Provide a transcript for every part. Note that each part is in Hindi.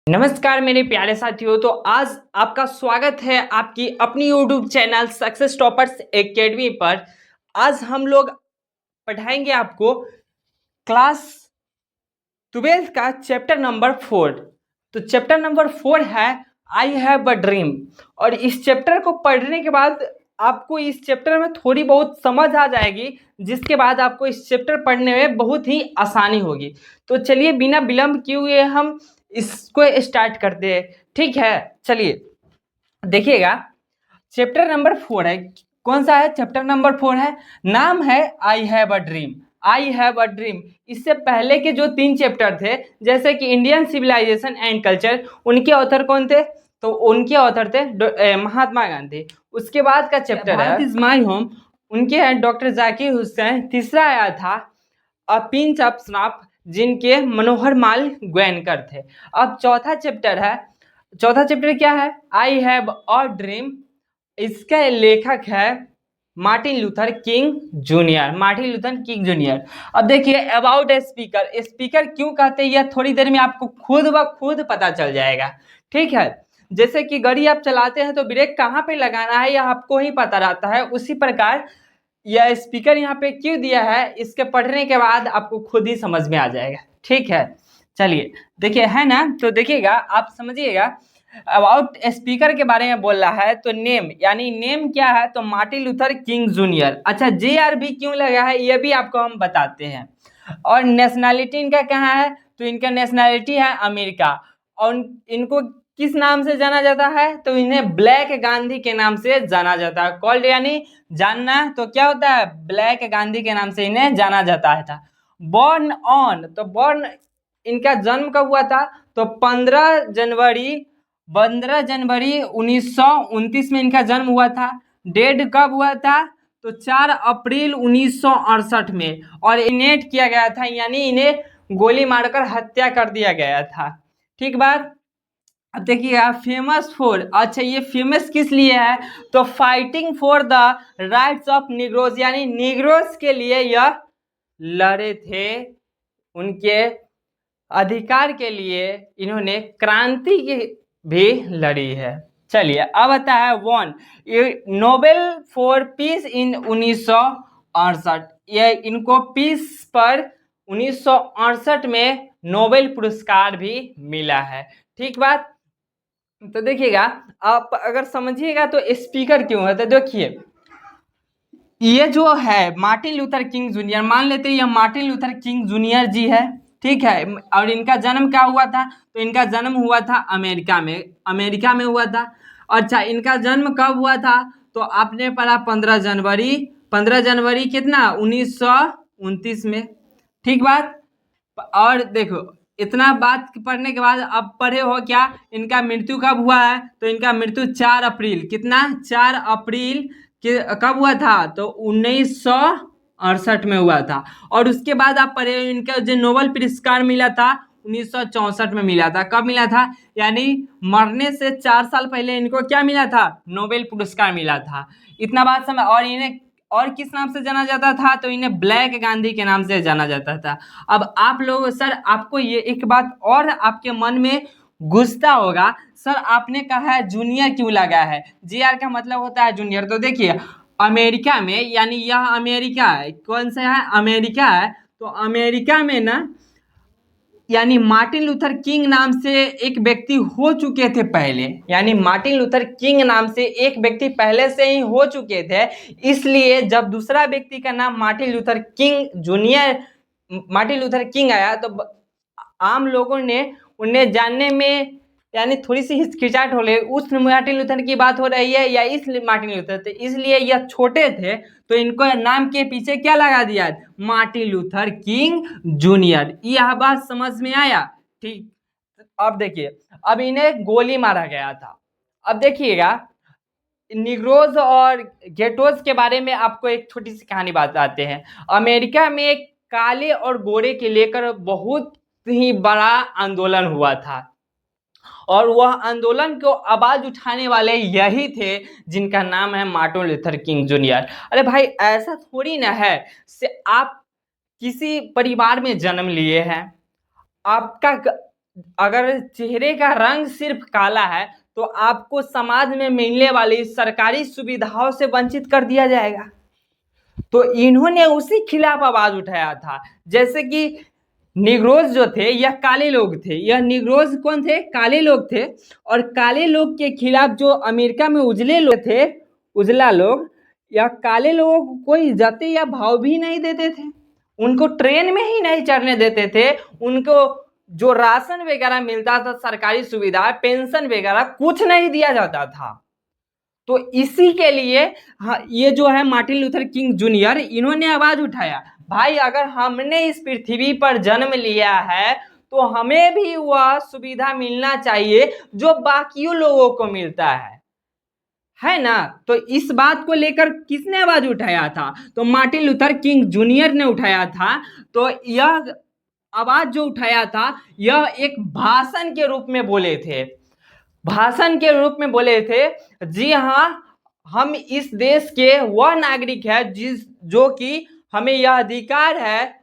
नमस्कार मेरे प्यारे साथियों। तो आज आपका स्वागत है आपकी अपनी YouTube channel success toppers academy पर। आज हम लोग पढ़ाएंगे आपको क्लास 12 का चैप्टर नंबर 4। तो चैप्टर नंबर 4 है आई हैव अ ड्रीम। और इस चैप्टर को पढ़ने के बाद आपको इस चैप्टर में थोड़ी बहुत समझ आ जाएगी, जिसके बाद आपको इस चैप्टर पढ़ने में बहुत ही आसानी होगी। तो चलिए बिना विलंब किए हुए हम इसको स्टार्ट करते हैं। ठीक है, चलिए देखिएगा। चैप्टर नंबर 4 है। कौन सा है? चैप्टर नंबर 4 है, नाम है I have a dream. I have a dream. इससे पहले के जो 3 चैप्टर थे, जैसे कि इंडियन सिविलाइजेशन एंड कल्चर, उनके ऑथर कौन थे? तो उनके ऑथर थे महात्मा गांधी। उसके बाद का chapter Bharat is my home, उनके हैं डॉक्टर जाकिर हुसैन। तीसरा आया था अ पिंच ऑफ स्नफ, जिनके मनोहर माल गोयनकर थे। अब चौथा चैप्टर है। चौथा चैप्टर क्या है? I have a dream. इसका लेखक है Martin Luther King junior. Martin Luther King junior. अब देखिए अबाउट ए स्पीकर। स्पीकर क्यों कहते हैं यह थोड़ी देर में आपको खुद ब खुद पता चल जाएगा। ठीक है, जैसे कि गाड़ी आप चलाते हैं तो ब्रेक कहाँ पे लगाना है यह आपको ही पता रहता है, उसी प्रकार यह स्पीकर यहाँ पे क्यों दिया है, इसके पढ़ने के बाद आपको खुद ही समझ में आ जाएगा। ठीक है, चलिए देखिए, है ना? तो देखिएगा, आप समझिएगा। अबाउट स्पीकर के बारे में बोल रहा है तो नेम, यानी नेम क्या है? तो मार्टिन लूथर किंग जूनियर। अच्छा, JRB क्यों लगा है यह भी आपको हम बताते हैं। और नेशनैलिटी इनका कहाँ है? तो इनका नेशनैलिटी है अमेरिका। और इनको किस नाम से जाना जाता है? तो इन्हें ब्लैक गांधी के नाम से जाना जाता है। कॉल्ड यानी जानना, तो क्या होता है? ब्लैक गांधी के नाम से इन्हें जाना जाता है था। बॉर्न ऑन, तो बॉर्न इनका जन्म कब हुआ था? तो 15 जनवरी 1929 में इनका जन्म हुआ था। डेड कब हुआ था? तो 4 अप्रैल 1968 में। और इनेट किया गया था, यानी इन्हें गोली मारकर हत्या कर दिया गया था। ठीक बात। अब देखिएगा, फेमस फॉर, अच्छा ये फेमस किस लिए है? तो fighting for the rights of Negroes, यानी निग्रोज के लिए यह लड़े थे। उनके अधिकार के लिए इन्होंने क्रांति की भी लड़ी है। चलिए अब आता है वन नोबेल फॉर पीस इन 1968। ये इनको पीस पर 1968 में नोबेल पुरस्कार भी मिला है। ठीक बात। तो देखिएगा, आप अगर समझिएगा तो स्पीकर क्यों है, तो देखिए ये जो है मार्टिन लूथर किंग जूनियर, मान लेते हैं ये मार्टिन लूथर किंग जूनियर जी है। ठीक है, और इनका जन्म क्या हुआ था? तो इनका जन्म हुआ था अमेरिका में। अमेरिका में हुआ था। अच्छा, इनका जन्म कब हुआ था? तो आपने पढ़ा 15 जनवरी। 15 जनवरी कितना? 1929 में। ठीक बात। और देखो, इतना बात पढ़ने के बाद अब पढ़े हो क्या? इनका मृत्यु कब हुआ है? तो इनका मृत्यु 4 अप्रैल, कितना? 4 अप्रैल के कब हुआ था? तो 1968 में हुआ था। और उसके बाद आप पढ़े, इनका जो नोबेल पुरस्कार मिला था 1964 में मिला था। कब मिला था? यानी मरने से 4 साल पहले इनको क्या मिला था? नोबेल पुरस्कार मिला था। इतना बात समझ। और इन्हें और किस नाम से जाना जाता था? तो इन्हें ब्लैक गांधी के नाम से जाना जाता था। अब आप लोग, सर आपको ये एक बात और आपके मन में गुस्सा होगा, सर आपने कहा है जूनियर क्यों लगा है? JR का मतलब होता है जूनियर। तो देखिए अमेरिका में, यानी यह अमेरिका है, कौन सा है? अमेरिका है। तो अमेरिका में ना, यानी मार्टिन लूथर किंग नाम से एक व्यक्ति हो चुके थे पहले, यानी मार्टिन लूथर किंग नाम से एक व्यक्ति पहले से ही हो चुके थे। इसलिए जब दूसरा व्यक्ति का नाम Martin Luther King junior, Martin Luther king आया, तो आम लोगों ने उन्हें जानने में यानी थोड़ी सी हिचकिचाहट हो रही। उस मार्टिन लूथर की बात हो रही है या इस मार्टिन लूथर? तो इसलिए यह छोटे थे, तो इनको नाम के पीछे क्या लगा दिया? Martin Luther King junior. यह बात समझ में आया? ठीक। अब देखिए, अब इन्हें गोली मारा गया था। अब देखिएगा, निग्रोज और गेटोज के बारे में आपको एक छोटी सी कहानी बताते हैं। अमेरिका में एक काले और गोरे के लेकर बहुत ही बड़ा आंदोलन हुआ था। और वह आंदोलन को आवाज उठाने वाले यही थे जिनका नाम है मार्टिन लूथर किंग जूनियर। अरे भाई, ऐसा थोड़ी ना है से आप किसी परिवार में जन्म लिए हैं, आपका अगर चेहरे का रंग सिर्फ काला है तो आपको समाज में मिलने वाली सरकारी सुविधाओं से वंचित कर दिया जाएगा। तो इन्होंने उसी खिलाफ आवाज उठाया था। जैसे कि निग्रोज जो थे यह काले लोग थे, यह निग्रोज कौन थे? काले लोग थे। और काले लोग के खिलाफ जो अमेरिका में उजले लोग थे, उजला लोग, या काले लोगों को कोई इज्जत या भाव भी नहीं देते थे, उनको ट्रेन में ही नहीं चढ़ने देते थे, उनको जो राशन वगैरह मिलता था, सरकारी सुविधा, पेंशन वगैरह कुछ नहीं दिया जाता था। तो इसी के लिए ये जो है मार्टिन लूथर किंग जूनियर, इन्होंने आवाज उठाया, भाई अगर हमने इस पृथ्वी पर जन्म लिया है तो हमें भी वह सुविधा मिलना चाहिए जो बाकियों लोगों को मिलता है ना। तो इस बात को लेकर किसने आवाज उठाया था? तो मार्टिन लूथर किंग जूनियर ने उठाया था। तो यह आवाज जो उठाया था यह एक भाषण के रूप में बोले थे, भाषण के रूप में बोले थे। जी हाँ, हम इस देश के वह नागरिक है जो कि हमें यह अधिकार है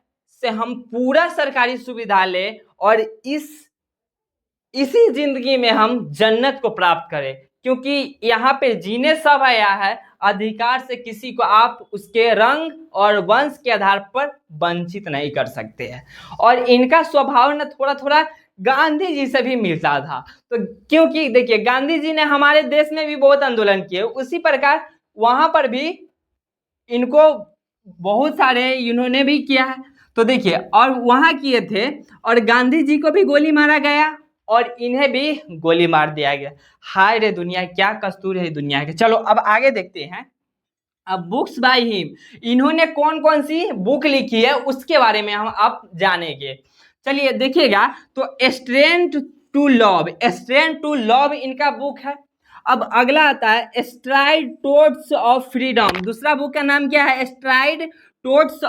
से हम पूरा सरकारी सुविधा ले और इसी जिंदगी में हम जन्नत को प्राप्त करें, क्योंकि यहाँ पे जीने सब आया है, अधिकार से किसी को आप उसके रंग और वंश के आधार पर वंचित नहीं कर सकते हैं। और इनका स्वभाव न थोड़ा थोड़ा गांधी जी से भी मिलता था। तो क्योंकि देखिए गांधी जी ने हमारे देश में भी बहुत आंदोलन किए, उसी प्रकार वहां पर भी इनको बहुत सारे इन्होंने भी किया है। तो देखिए, और वहां किए थे और गांधी जी को भी गोली मारा गया और इन्हें भी गोली मार दिया गया। हाय रे दुनिया, क्या कस्तूर है दुनिया के। चलो अब आगे देखते हैं। अब बुक्स बाय हिम, इन्होंने कौन कौन सी बुक लिखी है उसके बारे में हम अब जानेंगे। चलिए देखिएगा, तो strength to love, strength to love इनका बुक है। अब अगला आता है स्ट्राइड टुवर्ड्स ऑफ फ्रीडम, दूसरा बुक का नाम क्या है? Stride towards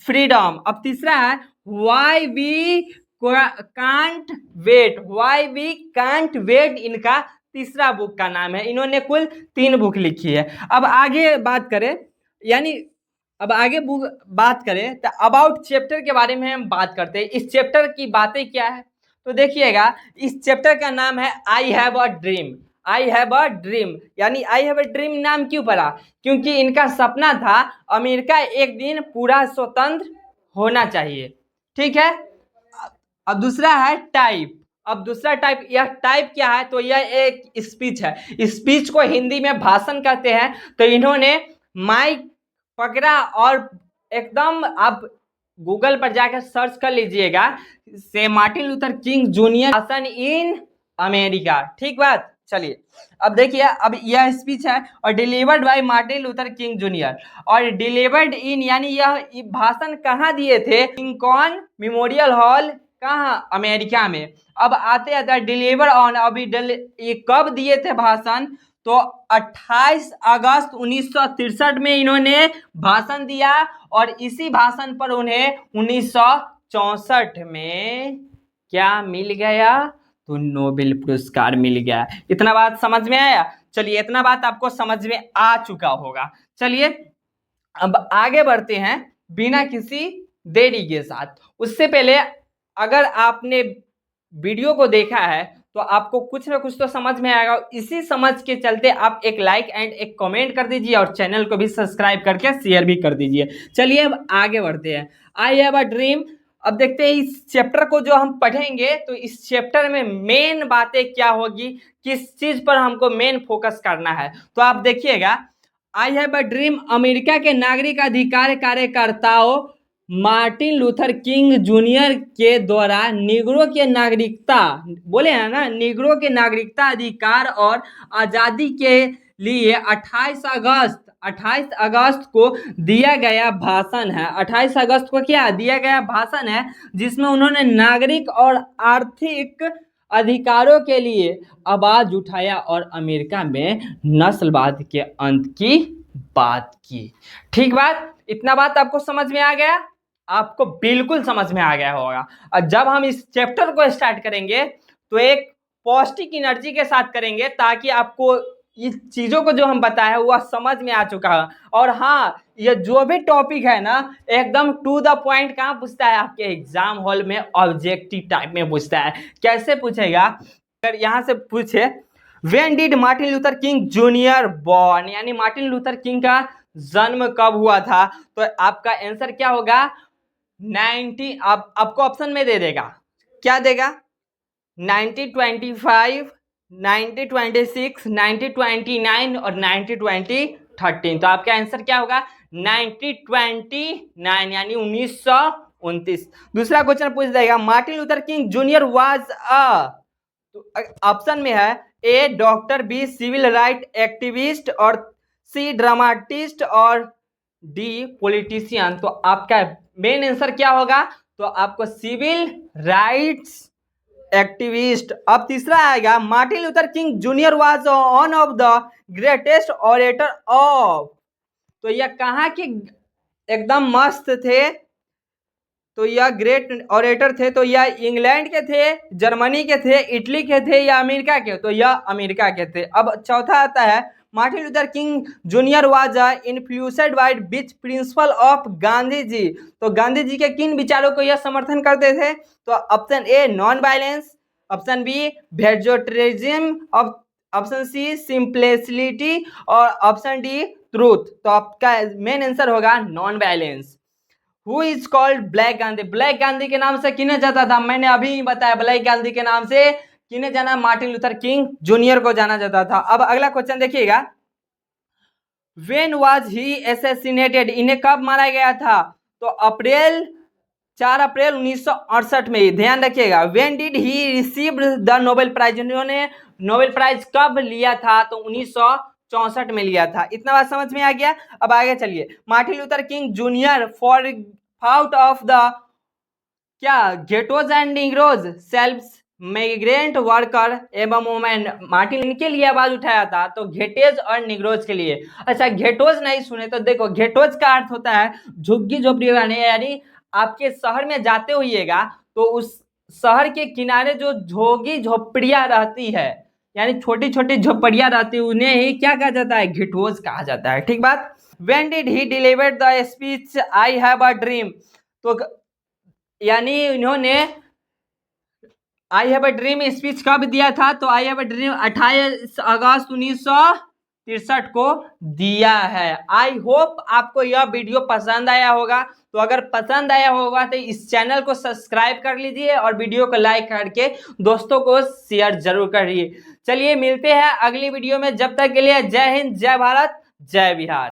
freedom. अब तीसरा है why we can't wait, why we can't wait इनका तीसरा बुक का नाम है। इन्होंने कुल 3 बुक लिखी है। अब आगे बात करें, यानी अब आगे बुक बात करें तो अबाउट चैप्टर के बारे में हम बात करते हैं। इस चैप्टर की बातें क्या है? तो देखिएगा, इस चैप्टर का नाम है I have a dream. I have a dream, यानी आई हैव अ ड्रीम नाम क्यों पड़ा? क्योंकि इनका सपना था अमेरिका एक दिन पूरा स्वतंत्र होना चाहिए। ठीक है। अब दूसरा है टाइप। अब दूसरा टाइप, यह टाइप क्या है? तो यह एक स्पीच है। स्पीच को हिंदी में भाषण कहते हैं। तो इन्होंने माइक पकड़ा और एकदम, आप गूगल पर जाकर सर्च कर लीजिएगा, से मार्टिन लूथर किंग जूनियर भाषण इन अमेरिका। ठीक बात। चलिए अब देखिए, अब यह स्पीच है और delivered by Martin Luther King junior, और डिलीवर्ड इन यानी यह भाषण कहाँ दिए थे? लिंकन मेमोरियल हॉल, कहाँ? अमेरिका में। अब आते आते डिलीवर ऑन, अभी ये कब दिए थे भाषण? तो 28 अगस्त 1963 में इन्होंने भाषण दिया और इसी भाषण पर उन्हें 1964 में क्या मिल गया? तो नोबेल पुरस्कार मिल गया। इतना बात समझ में आया? चलिए, इतना बात आपको समझ में आ चुका होगा। चलिए अब आगे बढ़ते हैं बिना किसी देरी के साथ। उससे पहले अगर आपने वीडियो को देखा है तो आपको कुछ ना कुछ तो समझ में आएगा। इसी समझ के चलते आप एक लाइक एंड एक कमेंट कर दीजिए और चैनल को भी सब्सक्राइब करके शेयर भी कर दीजिए। चलिए अब आगे बढ़ते हैं। I have a dream. अब देखते हैं इस चैप्टर को जो हम पढ़ेंगे तो इस चैप्टर में मेन बातें क्या होगी, किस चीज पर हमको मेन फोकस करना है। तो आप देखिएगा, I have a dream America के नागरिक अधिकार कार्यकर्ताओं मार्टिन लूथर किंग जूनियर के द्वारा निग्रो के नागरिकता, बोले हैं ना, निग्रो के नागरिकता अधिकार और आज़ादी के लिए 28 अगस्त को दिया गया भाषण है। 28 अगस्त को क्या दिया गया भाषण है? जिसमें उन्होंने नागरिक और आर्थिक अधिकारों के लिए आवाज उठाया और अमेरिका में नस्लवाद के अंत की बात की। ठीक बात, इतना बात आपको समझ में आ गया? आपको बिल्कुल समझ में आ गया होगा। और जब हम इस चैप्टर को स्टार्ट करेंगे तो एक पॉजिटिव एनर्जी के साथ करेंगे ताकि आपको इस चीज़ों को जो हम बताए वह समझ में आ चुका है। और हाँ, ये जो भी टॉपिक है ना एकदम टू द पॉइंट कहाँ पूछता है आपके एग्जाम हॉल में, ऑब्जेक्टिव टाइप में पूछता है। कैसे पूछेगा, अगर यहाँ से पूछे when did Martin Luther King junior born, यानी मार्टिन लूथर किंग का जन्म कब हुआ था, तो आपका आंसर क्या होगा 90। आपको ऑप्शन में दे देगा, क्या देगा 1925, 1926, 1929 और 1913। तो आपका आंसर क्या होगा 1929 यानी 1929। दूसरा क्वेश्चन पूछ देगा Martin Luther King junior was option में है A doctor, B civil right activist और सी ड्रामाटिस्ट और डी पॉलिटिशियन। तो आपका मेन आंसर क्या होगा, तो आपको सिविल राइट्स एक्टिविस्ट। अब तीसरा आएगा Martin Luther King junior was one of the greatest orator of, तो यह कहाँ के एकदम मस्त थे, तो यह ग्रेट ऑरेटर थे, तो यह इंग्लैंड के थे, जर्मनी के थे, इटली के थे या अमेरिका के, तो यह अमेरिका के थे। अब चौथा आता है Martin Luther King junior was influenced by which principle of Gandhi ji, तो गांधी जी के किन विचारों को यह समर्थन करते थे, तो option A non violence, option B vegetarianism, option C simplicity और ऑप्शन डी ट्रूथ। तो आपका मेन आंसर होगा non violence. Who is called black Gandhi, black Gandhi के नाम से किन्हें जाता था, मैंने अभी बताया ब्लैक गांधी के नाम से किन्हें जाना, मार्टिन लूथर किंग जूनियर को जाना जाता था। अब अगला क्वेश्चन देखिएगा When was he assassinated, इन्हें कब मारा गया था, तो 4 अप्रैल 1968 में। ध्यान रखिएगा When did he receive the Nobel prize, उन्होंने नोबेल प्राइज कब लिया था, तो 1964 में लिया था। इतना बात समझ में आ गया। अब आगे चलिए Martin Luther King junior for out of the क्या ghettos and negroes self migrant worker एवं वुमेन, मार्टिन इनके लिए आवाज उठाया था, तो घेटेज और निग्रोज के लिए। अच्छा घेटोज नहीं सुने तो देखो, घेटोज का अर्थ होता है झुग्गी झोपड़ी वाले, यानी आपके शहर में जाते होइएगा तो उस शहर के किनारे जो झोगी झोपड़ियां रहती है, यानी छोटी छोटी झोपड़ियां रहती है, उन्हें ही क्या कहा जाता है, घेटोज कहा जाता है। ठीक बात। When did he deliver the speech I have a dream, तो यानी इन्होंने I have a dream speech कब दिया था, तो आई हैव अ ड्रीम 28 अगस्त 1963 को दिया है। आई होप आपको यह वीडियो पसंद आया होगा, तो अगर पसंद आया होगा तो इस चैनल को सब्सक्राइब कर लीजिए और वीडियो को लाइक करके दोस्तों को शेयर जरूर करिए। चलिए मिलते हैं अगली वीडियो में, जब तक के लिए जय हिंद, जय भारत, जय बिहार।